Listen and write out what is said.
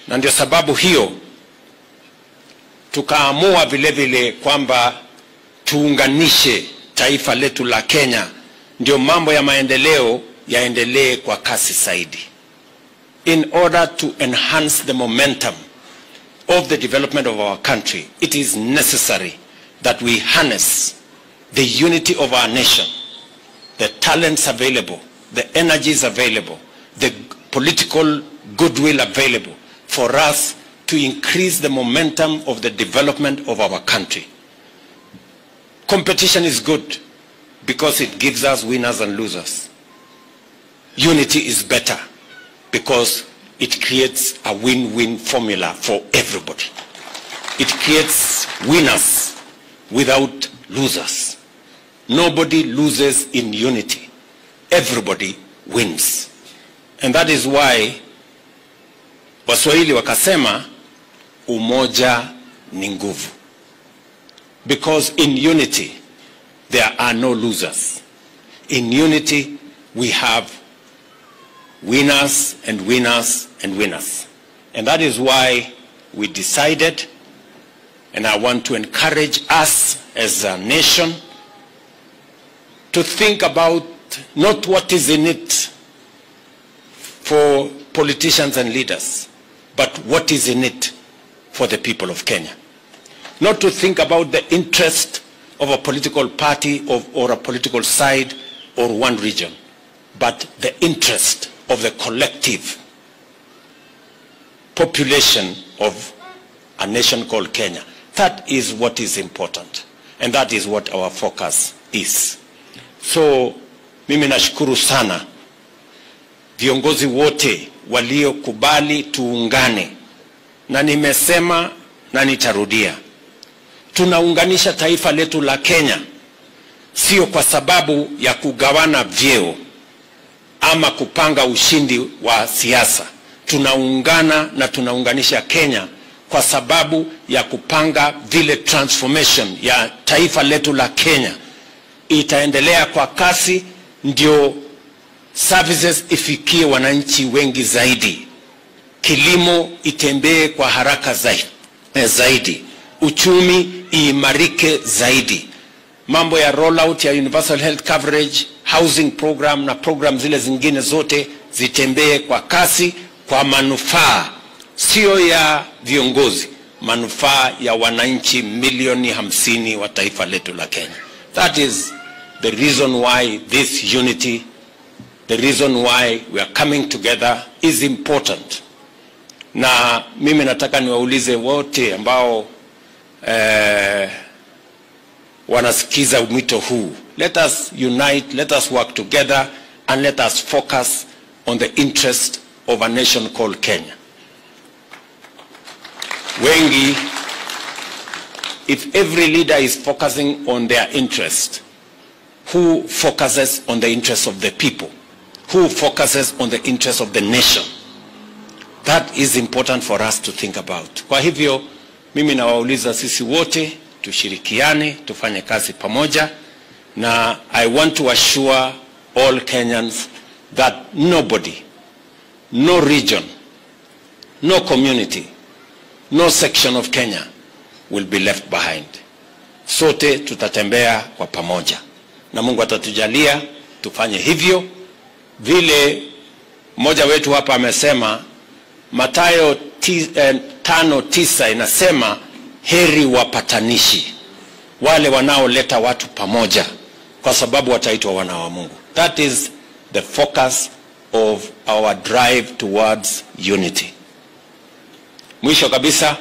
Na ndio sababu hiyo tukaamua vile vile kwamba tuunganishe taifa letu la Kenya, ndio mambo ya maendeleo yaendelee kwa kasi zaidi. In order to enhance the momentum of the development of our country, it is necessary that we harness the unity of our nation, the talents available, the energies available, the political goodwill available for us to increase the momentum of the development of our country. Competition is good because it gives us winners and losers. Unity is better because it creates a win-win formula for everybody. It creates winners without losers. Nobody loses in unity. Everybody wins. And that is why Waswahili wakasema umoja ni nguvu. Because in unity there are no losers. In unity we have winners and winners and winners. And that is why we decided, and I want to encourage us as a nation to think about not what is in it for politicians and leaders, but what is in it for the people of Kenya. Not to think about the interest of a political party or a political side or one region, but the interest of the collective population of a nation called Kenya. That is what is important, and that is what our focus is. So mimi nashukuru sana viongozi wote waliokubali tuungane, na nimesema na nitarudia, tunaunganisha taifa letu la Kenya sio kwa sababu ya kugawana vyeo ama kupanga ushindi wa siasa. Tunaungana na tunaunganisha Kenya kwa sababu ya kupanga vile transformation ya taifa letu la Kenya itaendelea kwa kasi, ndio services ifikie wananchi wengi zaidi, kilimo itembee kwa haraka zaidi, uchumi iimarike zaidi, mambo ya rollout ya universal health coverage, housing program na program zile zingine zote zitembee kwa kasi, kwa manufaa sio ya viongozi, manufaa ya wananchi milioni 50 wa taifa letu la Kenya. That is the reason why this unity, the reason why we are coming together is important. Na mimi nataka niwaulize wote ambao wanasikiza mwito huu, let us unite, let us work together, and let us focus on the interest of a nation called Kenya. Wengi, if every leader is focusing on their interest, who focuses on the interest of the people? Who focuses on the interest of the nation? That is important for us to think about. Kwa hivyo, mimi nawauliza sisi wote, tushirikiane, tufanye kazi pamoja, na I want to assure all Kenyans that nobody, no region, no community, no section of Kenya will be left behind. Sote tutatembea kwa pamoja. Na Mungu atatujalia tufanye hivyo. Vile mmoja wetu hapa amesema, Mathayo 5:9 inasema heri wapatanishi, wale wanaoleta watu pamoja, kwa sababu wataitwa wana wa Mungu. That is the focus of our drive towards unity. Mwisho kabisa,